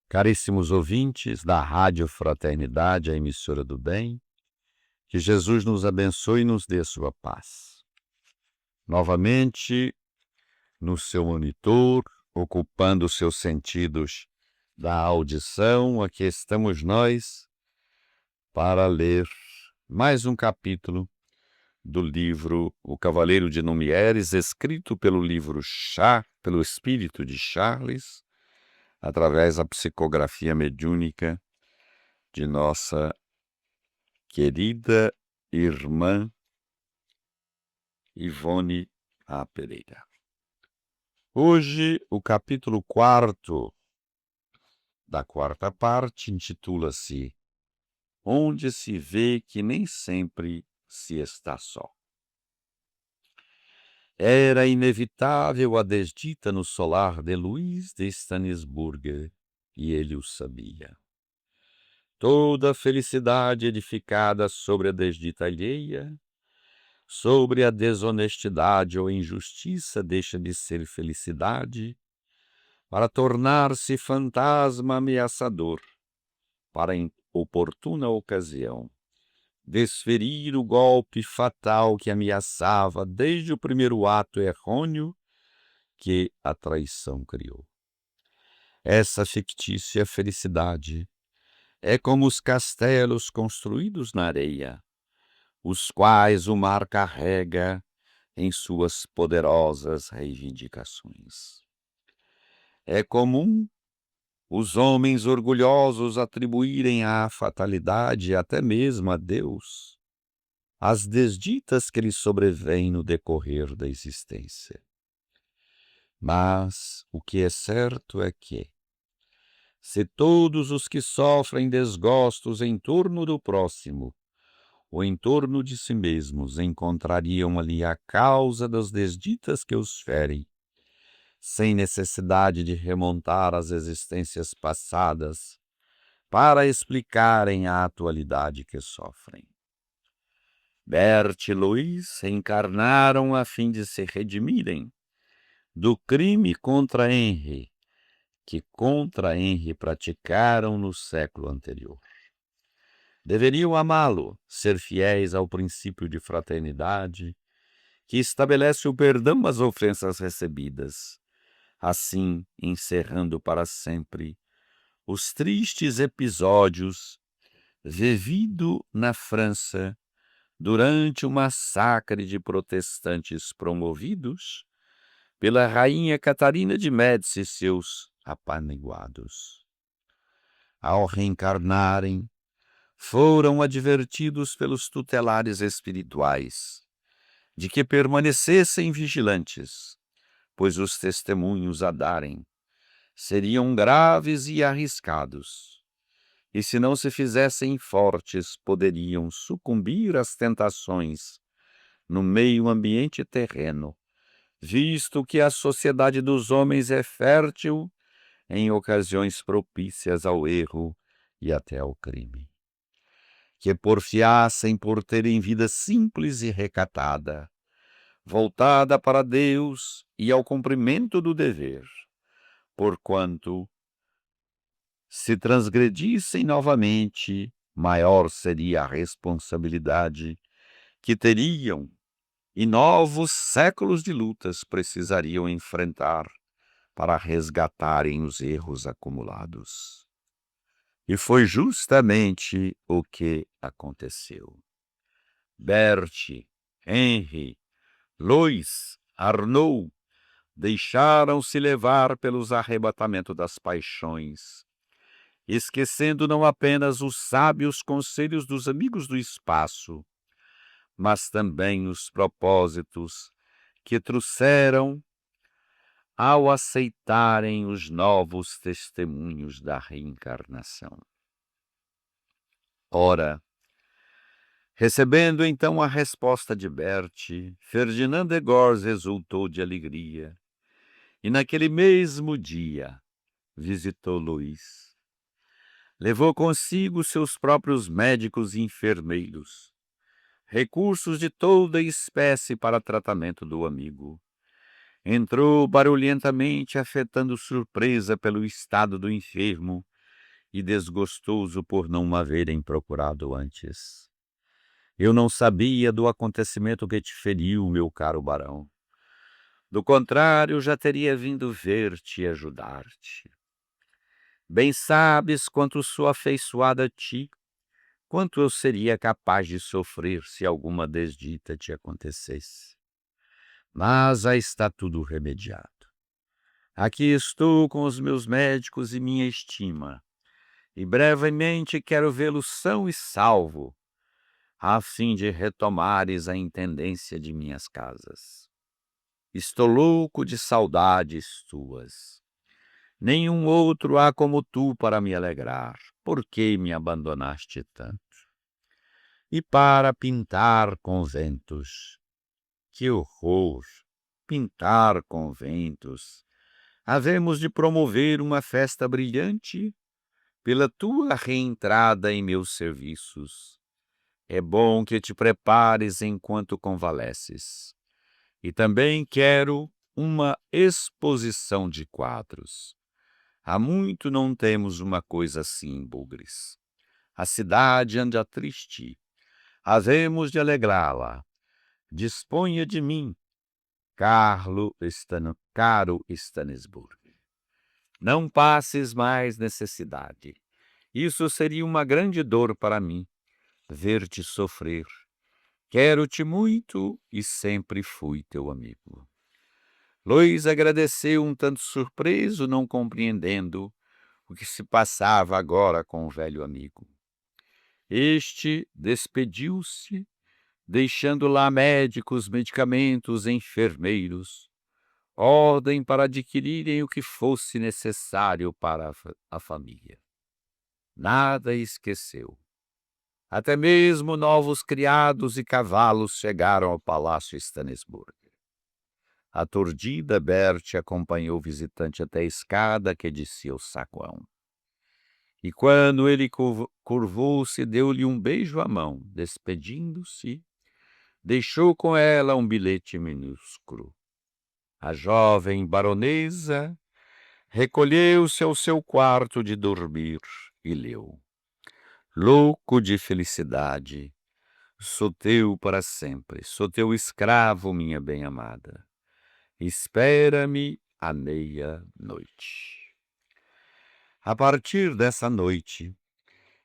Caríssimos ouvintes da Rádio Fraternidade, a emissora do bem, que Jesus nos abençoe e nos dê sua paz. Novamente, no seu monitor, ocupando os seus sentidos da audição, aqui estamos nós para ler mais um capítulo do livro O Cavaleiro de Numieres, escrito pelo pelo espírito de Charles, através da psicografia mediúnica de nossa querida irmã Ivone A. Pereira. Hoje, o capítulo 4 da quarta parte intitula-se Onde se vê que nem sempre se está só. Era inevitável a desdita no solar de Luís de Stanisburger, e ele o sabia. Toda a felicidade edificada sobre a desdita alheia, sobre a desonestidade ou injustiça, deixa de ser felicidade, para tornar-se fantasma ameaçador, para em oportuna ocasião desferir o golpe fatal que ameaçava desde o primeiro ato errôneo que a traição criou. Essa fictícia felicidade é como os castelos construídos na areia, os quais o mar carrega em suas poderosas reivindicações. É comum os homens orgulhosos atribuírem à fatalidade, até mesmo a Deus, as desditas que lhes sobrevêm no decorrer da existência. Mas o que é certo é que, se todos os que sofrem desgostos em torno do próximo ou em torno de si mesmos encontrariam ali a causa das desditas que os ferem, sem necessidade de remontar às existências passadas para explicarem a atualidade que sofrem. Bert e Louis encarnaram a fim de se redimirem do crime contra Henry, que contra Henry praticaram no século anterior. Deveriam amá-lo, ser fiéis ao princípio de fraternidade, que estabelece o perdão às ofensas recebidas, assim encerrando para sempre os tristes episódios vividos na França durante o massacre de protestantes promovidos pela rainha Catarina de Médici e seus apaniguados. Ao reencarnarem, foram advertidos pelos tutelares espirituais de que permanecessem vigilantes, pois os testemunhos a darem seriam graves e arriscados, e se não se fizessem fortes, poderiam sucumbir às tentações no meio ambiente terreno, visto que a sociedade dos homens é fértil em ocasiões propícias ao erro e até ao crime. Que porfiassem por terem vida simples e recatada, voltada para Deus e ao cumprimento do dever, porquanto, se transgredissem novamente, maior seria a responsabilidade que teriam e novos séculos de lutas precisariam enfrentar para resgatarem os erros acumulados. E foi justamente o que aconteceu. Bert, Henry, Louis, Arnaud deixaram-se levar pelos arrebatamentos das paixões, esquecendo não apenas os sábios conselhos dos amigos do espaço, mas também os propósitos que trouxeram ao aceitarem os novos testemunhos da reencarnação. Ora, recebendo então a resposta de Bert, Ferdinand de Gors exultou de alegria, e naquele mesmo dia visitou Luís. Levou consigo seus próprios médicos e enfermeiros, recursos de toda espécie para tratamento do amigo. Entrou barulhentamente, afetando surpresa pelo estado do enfermo, e desgostoso por não me haverem procurado antes. Eu não sabia do acontecimento que te feriu, meu caro barão. Do contrário, já teria vindo ver-te e ajudar-te. Bem sabes quanto sou afeiçoada a ti, quanto eu seria capaz de sofrer se alguma desdita te acontecesse. Mas já está tudo remediado. Aqui estou com os meus médicos e minha estima, e brevemente quero vê-lo são e salvo, a fim de retomares a intendência de minhas casas. Estou louco de saudades tuas. Nenhum outro há como tu para me alegrar. Por que me abandonaste tanto? E para pintar conventos. Que horror! Pintar conventos. Havemos de promover uma festa brilhante pela tua reentrada em meus serviços. É bom que te prepares enquanto convalesces. E também quero uma exposição de quadros. Há muito não temos uma coisa assim em Bugres. A cidade anda triste. Havemos de alegrá-la. Disponha de mim, caro Stanisburg. Não passes mais necessidade. Isso seria uma grande dor para mim, ver-te sofrer. Quero-te muito e sempre fui teu amigo. Luís agradeceu um tanto surpreso, não compreendendo o que se passava agora com o velho amigo. Este despediu-se, deixando lá médicos, medicamentos, enfermeiros, ordem para adquirirem o que fosse necessário para a família. Nada esqueceu. Até mesmo novos criados e cavalos chegaram ao palácio Stanisburg. Aturdida, Bertie acompanhou o visitante até a escada que descia o saguão. E quando ele curvou-se, deu-lhe um beijo à mão, despedindo-se, deixou com ela um bilhete minúsculo. A jovem baronesa recolheu-se ao seu quarto de dormir e leu. Louco de felicidade, sou teu para sempre, sou teu escravo, minha bem-amada. Espera-me à meia-noite. A partir dessa noite,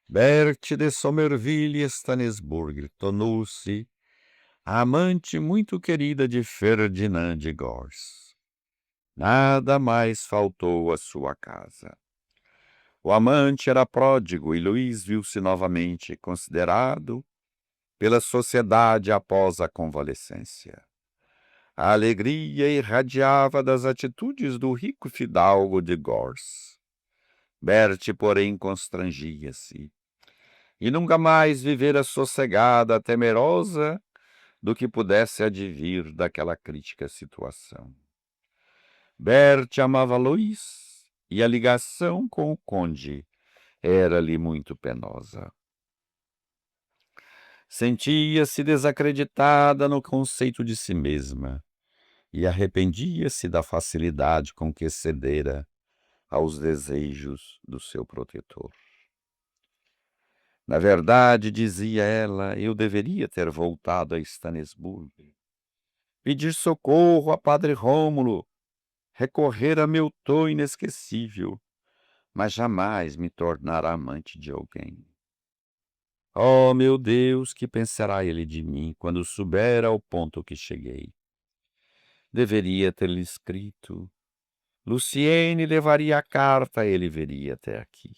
Berthe de Somerville Stanisburg tornou-se a amante muito querida de Ferdinand de Gors. Nada mais faltou à sua casa. O amante era pródigo e Luís viu-se novamente considerado pela sociedade após a convalescência. A alegria irradiava das atitudes do rico fidalgo de Gors. Berthe, porém, constrangia-se, e nunca mais vivera sossegada, temerosa do que pudesse advir daquela crítica situação. Berthe amava Luís, e a ligação com o conde era-lhe muito penosa. Sentia-se desacreditada no conceito de si mesma e arrependia-se da facilidade com que cedera aos desejos do seu protetor. Na verdade, dizia ela, eu deveria ter voltado a Stanisburg, pedir socorro a Padre Rômulo, recorrer a meu tom inesquecível, mas jamais me tornar amante de alguém. Oh, meu Deus, que pensará ele de mim quando souber ao ponto que cheguei? Deveria ter-lhe escrito. Luciene levaria a carta, ele veria até aqui.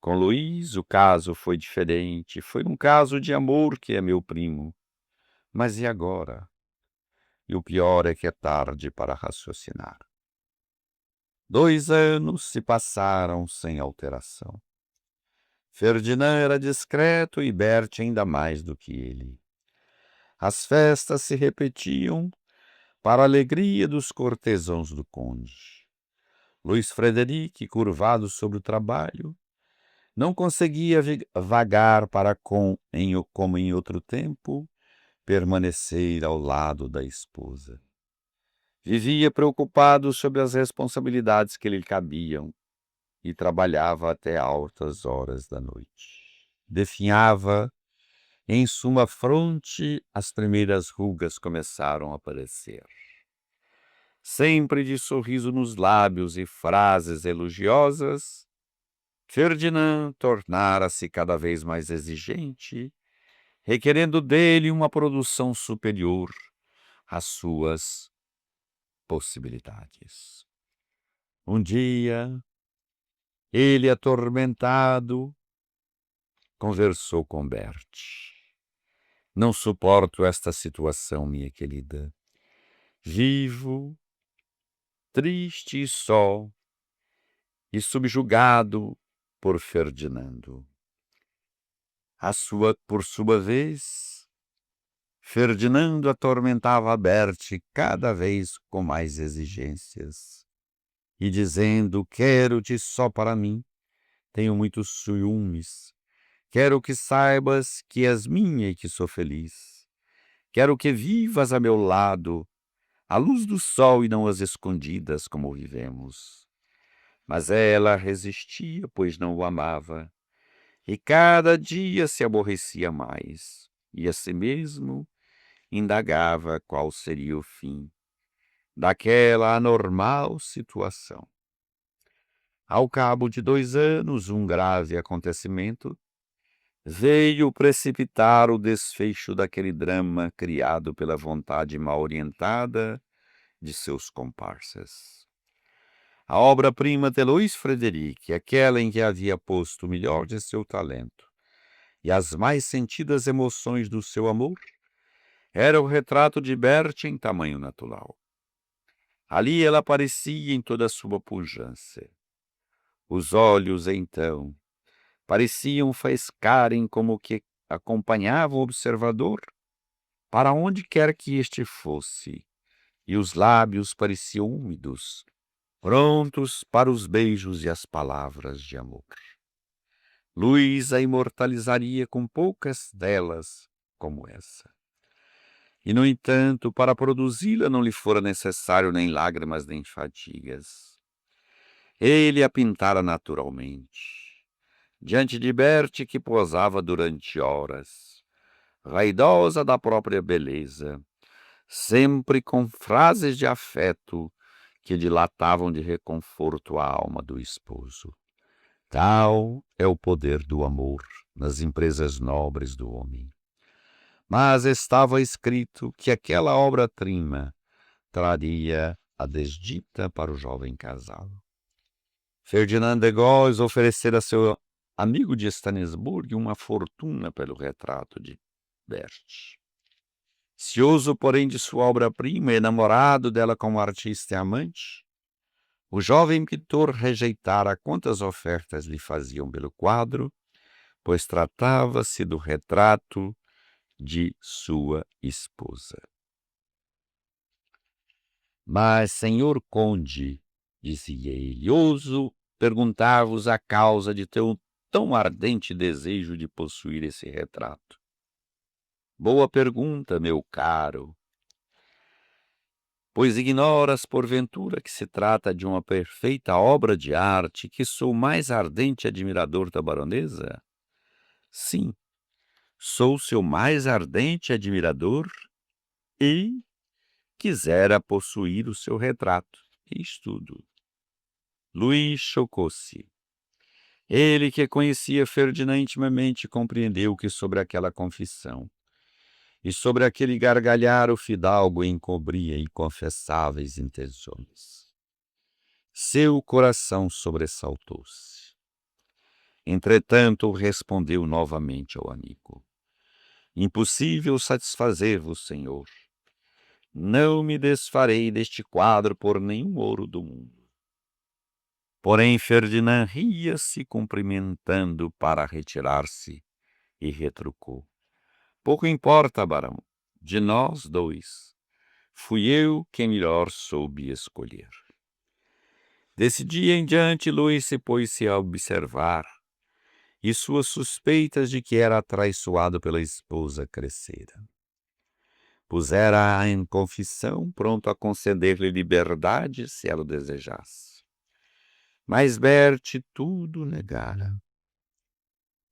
Com Luís, o caso foi diferente. Foi um caso de amor que é meu primo. Mas e agora? E o pior é que é tarde para raciocinar. 2 anos se passaram sem alteração. Ferdinand era discreto e Bertie ainda mais do que ele. As festas se repetiam para a alegria dos cortesãos do conde. Luís Frederic, curvado sobre o trabalho, não conseguia vagar para como em outro tempo, permanecer ao lado da esposa. Vivia preocupado sobre as responsabilidades que lhe cabiam. e trabalhava até altas horas da noite. Definhava em sua fronte, as primeiras rugas começaram a aparecer. Sempre de sorriso nos lábios e frases elogiosas, Ferdinand tornara-se cada vez mais exigente, requerendo dele uma produção superior às suas possibilidades. Um dia, ele, atormentado, conversou com Bertie. Não suporto esta situação, minha querida. Vivo, triste e só, e subjugado por Ferdinando. Por sua vez, Ferdinando atormentava Bertie cada vez com mais exigências, e dizendo: quero-te só para mim, tenho muitos ciúmes, quero que saibas que és minha e que sou feliz, quero que vivas a meu lado, à luz do sol e não às escondidas como vivemos. Mas ela resistia, pois não o amava, e cada dia se aborrecia mais, e a si mesmo indagava qual seria o fim daquela anormal situação. Ao cabo de 2 anos, um grave acontecimento veio precipitar o desfecho daquele drama criado pela vontade mal orientada de seus comparsas. A obra-prima de Louis Frederic, aquela em que havia posto o melhor de seu talento e as mais sentidas emoções do seu amor, era o retrato de Bertie em tamanho natural. Ali ela aparecia em toda a sua pujança. Os olhos, então, pareciam faiscarem como que acompanhavam o observador para onde quer que este fosse, e os lábios pareciam úmidos, prontos para os beijos e as palavras de amor. Luís a imortalizaria com poucas delas como essa. E, no entanto, para produzi-la não lhe fora necessário nem lágrimas nem fadigas. Ele a pintara naturalmente, diante de Bertie, que posava durante horas, vaidosa da própria beleza, sempre com frases de afeto que dilatavam de reconforto a alma do esposo. Tal é o poder do amor nas empresas nobres do homem. Mas estava escrito que aquela obra-prima traria a desdita para o jovem casal. Ferdinand de Góis oferecera a seu amigo de Estanisburgo uma fortuna pelo retrato de Bertie. Cioso, porém, de sua obra-prima, enamorado dela como artista e amante, o jovem pintor rejeitara quantas ofertas lhe faziam pelo quadro, pois tratava-se do retrato de sua esposa. Mas, senhor conde, dizia ele, ouso perguntar-vos a causa de tão ardente desejo de possuir esse retrato. Boa pergunta, meu caro. Pois ignoras, porventura, que se trata de uma perfeita obra de arte, que sou o mais ardente admirador da baronesa? Sim, sou seu mais ardente admirador e quisera possuir o seu retrato. Eis tudo. Luís chocou-se. Ele, que conhecia Ferdinand intimamente, compreendeu que sobre aquela confissão e sobre aquele gargalhar o fidalgo encobria inconfessáveis intenções. Seu coração sobressaltou-se. Entretanto, respondeu novamente ao amigo: impossível satisfazer-vos, senhor. Não me desfarei deste quadro por nenhum ouro do mundo. Porém, Ferdinand ria-se, cumprimentando para retirar-se, e retrucou: pouco importa, barão. De nós dois, fui eu quem melhor soube escolher. Desse dia em diante, Luís se pôs-se a observar, e suas suspeitas de que era atraiçoado pela esposa cresceram. Pusera-a em confissão, pronto a conceder-lhe liberdade se ela o desejasse. Mas Berti tudo negara.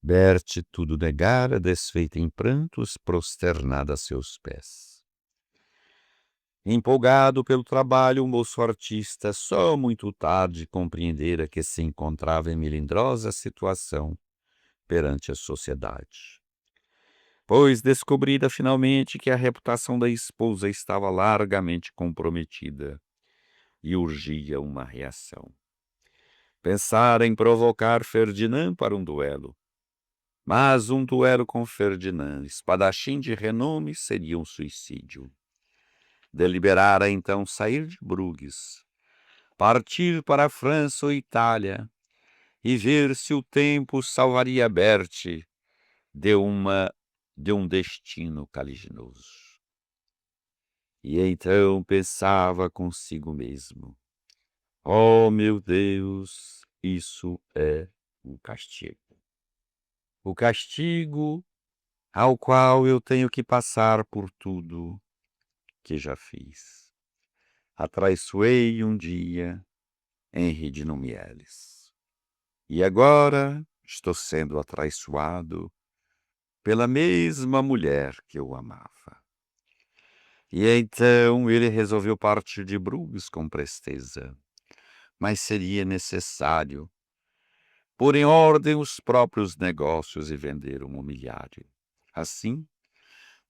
Berti tudo negara, desfeita em prantos, prosternada a seus pés. Empolgado pelo trabalho, o moço artista só muito tarde compreendera que se encontrava em melindrosa situação perante a sociedade, pois descobrira finalmente que a reputação da esposa estava largamente comprometida e urgia uma reação. Pensara em provocar Ferdinand para um duelo, mas um duelo com Ferdinand, espadachim de renome, seria um suicídio. Deliberara então sair de Bruges, partir para a França ou Itália e ver se o tempo salvaria Berti de um destino caliginoso. E então pensava consigo mesmo: oh, meu Deus, isso é um castigo. O castigo ao qual eu tenho que passar por tudo que já fiz. Atraiçoei um dia Henri de Nomieles. E agora estou sendo atraiçoado pela mesma mulher que eu amava. E então ele resolveu partir de Bruges com presteza. Mas seria necessário pôr em ordem os próprios negócios e vender o mobiliário. Assim,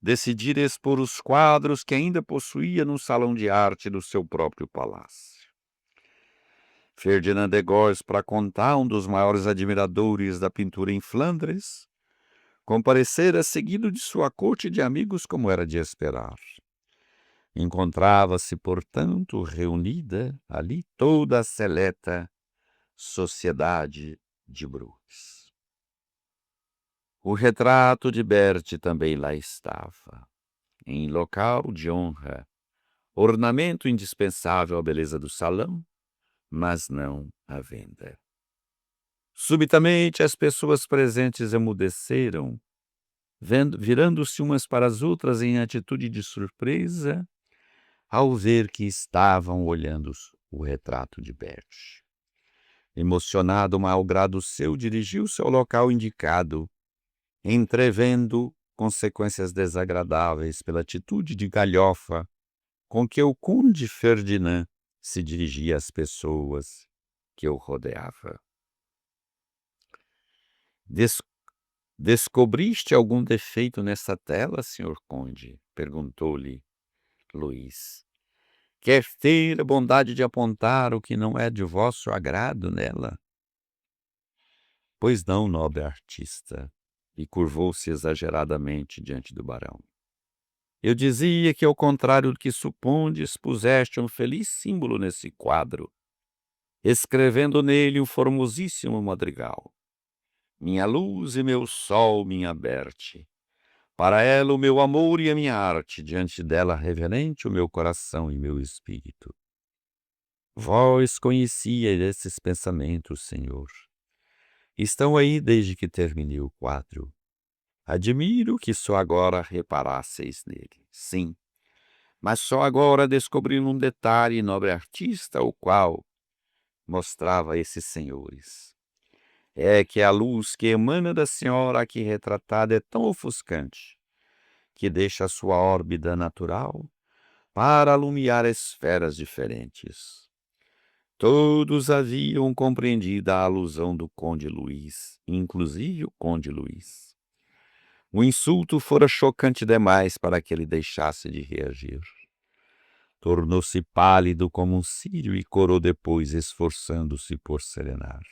decidir expor os quadros que ainda possuía no salão de arte do seu próprio palácio. Ferdinand de Gors, para contar, um dos maiores admiradores da pintura em Flandres, comparecera seguido de sua corte de amigos como era de esperar. Encontrava-se, portanto, reunida ali toda a seleta sociedade de Bruges. O retrato de Berti também lá estava, em local de honra, ornamento indispensável à beleza do salão, mas não à venda. Subitamente as pessoas presentes emudeceram, virando-se umas para as outras em atitude de surpresa, ao ver que estavam olhando o retrato de Berti. Emocionado, malgrado seu, dirigiu-se ao local indicado, entrevendo consequências desagradáveis pela atitude de galhofa com que o conde Ferdinand se dirigia às pessoas que o rodeava. Descobriste algum defeito nessa tela, senhor conde? Perguntou-lhe Luís. Quer ter a bondade de apontar o que não é de vosso agrado nela? Pois não, nobre artista, e curvou-se exageradamente diante do barão. Eu dizia que, ao contrário do que supondes, puseste um feliz símbolo nesse quadro, escrevendo nele um formosíssimo madrigal. Minha luz e meu sol, minha Berti. Para ela o meu amor e a minha arte, diante dela reverente o meu coração e meu espírito. Vós conhecieis esses pensamentos, Senhor. Estão aí desde que terminei o quadro. Admiro que só agora reparasseis nele. Sim, mas só agora descobri um detalhe, nobre artista, o qual mostrava a esses senhores. É que a luz que emana da senhora aqui retratada é tão ofuscante, que deixa a sua órbita natural para alumiar esferas diferentes. Todos haviam compreendido a alusão do conde Luís, inclusive o conde Luís. O insulto fora chocante demais para que ele deixasse de reagir. Tornou-se pálido como um círio e corou depois, esforçando-se por serenar.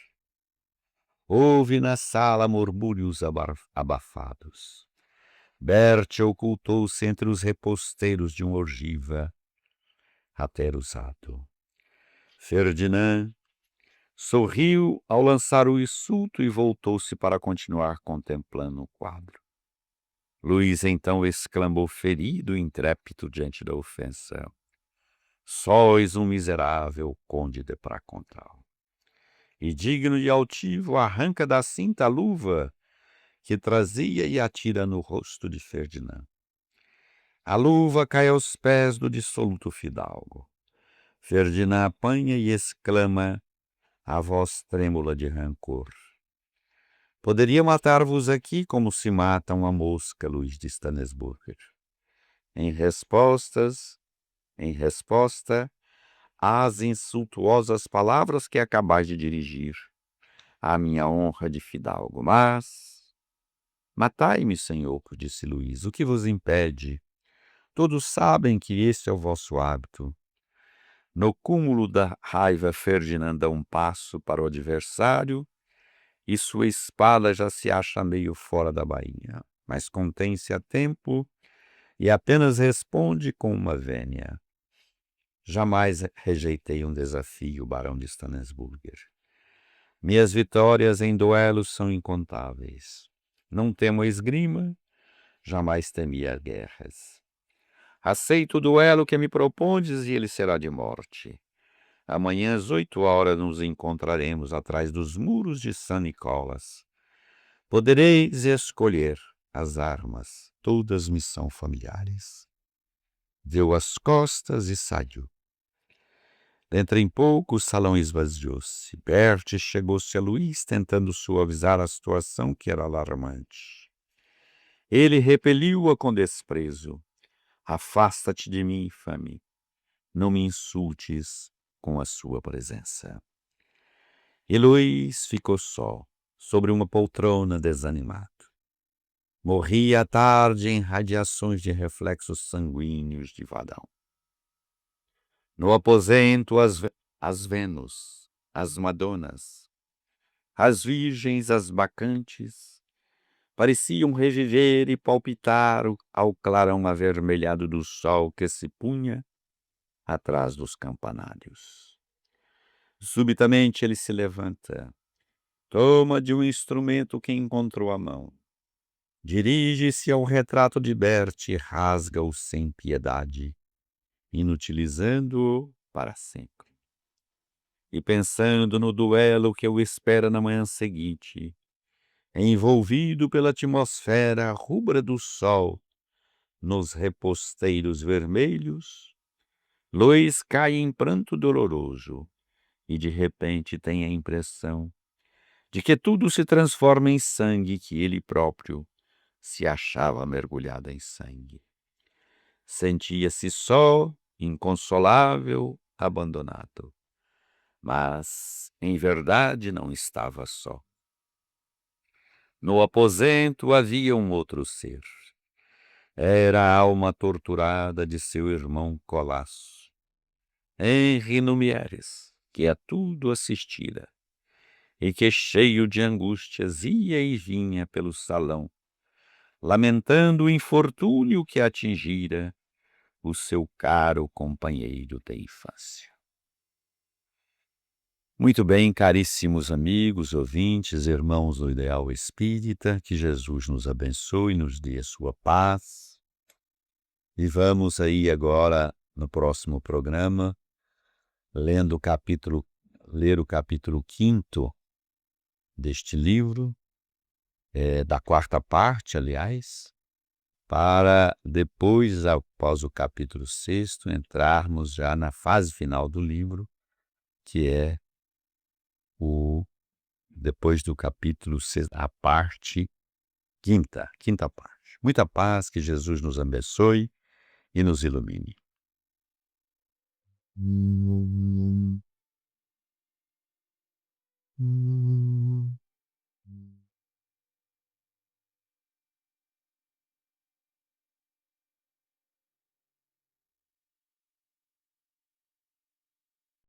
Houve na sala murmúrios abafados. Berti ocultou-se entre os reposteiros de uma ogiva até usado. Ferdinand sorriu ao lançar o insulto e voltou-se para continuar contemplando o quadro. Luís então exclamou ferido e intrépido diante da ofensa: Sois um miserável, conde de Pracontal. E digno de altivo, arranca da cinta a luva que trazia e atira no rosto de Ferdinand. A luva cai aos pés do dissoluto fidalgo. Ferdinand apanha e exclama: a voz trêmula de rancor. Poderia matar-vos aqui como se mata uma mosca, Luís de Stannisburger. Em resposta às insultuosas palavras que acabais de dirigir à minha honra de fidalgo, mas... Matai-me, senhor, disse Luís, o que vos impede? Todos sabem que este é o vosso hábito. No cúmulo da raiva, Ferdinand dá um passo para o adversário e sua espada já se acha meio fora da bainha, mas contém-se a tempo e apenas responde com uma vênia. Jamais rejeitei um desafio, barão de Stannisburger. Minhas vitórias em duelos são incontáveis. Não temo a esgrima, jamais temia guerras. Aceito o duelo que me propondes e ele será de morte. Amanhã às 8 horas nos encontraremos atrás dos muros de San Nicolas. Podereis escolher as armas, todas me são familiares. Deu as costas e saiu. Dentro em pouco o salão esvaziou-se. Bertie chegou-se a Luís, tentando suavizar a situação que era alarmante. Ele repeliu-a com desprezo. Afasta-te de mim, infame. Não me insultes com a sua presença. E Luís ficou só, sobre uma poltrona, desanimado. Morria à tarde em radiações de reflexos sanguíneos de Vadão. No aposento, as Vênus, as Madonas, as Virgens, as Bacantes, pareciam reviver e palpitar ao clarão avermelhado do sol que se punha atrás dos campanários. Subitamente ele se levanta, toma de um instrumento que encontrou à mão, dirige-se ao retrato de Bertie e rasga-o sem piedade, inutilizando-o para sempre. E pensando no duelo que o espera na manhã seguinte, envolvido pela atmosfera rubra do sol, nos reposteiros vermelhos, Luís cai em pranto doloroso e de repente tem a impressão de que tudo se transforma em sangue, que ele próprio se achava mergulhado em sangue. Sentia-se só, inconsolável, abandonado. Mas, em verdade, não estava só. No aposento havia um outro ser. Era a alma torturada de seu irmão Colasso, Henri Numieres, que a tudo assistira, e que, cheio de angústias, ia e vinha pelo salão, lamentando o infortúnio que atingira o seu caro companheiro de infância. Muito bem, caríssimos amigos, ouvintes, irmãos do Ideal Espírita, que Jesus nos abençoe e nos dê a sua paz. E vamos aí agora, no próximo programa, ler o capítulo 5º deste livro, da 4ª parte, aliás, para depois, após o capítulo 6º, entrarmos já na fase final do livro, que é depois do capítulo 6, a parte quinta parte. Muita paz, que Jesus nos abençoe e nos ilumine.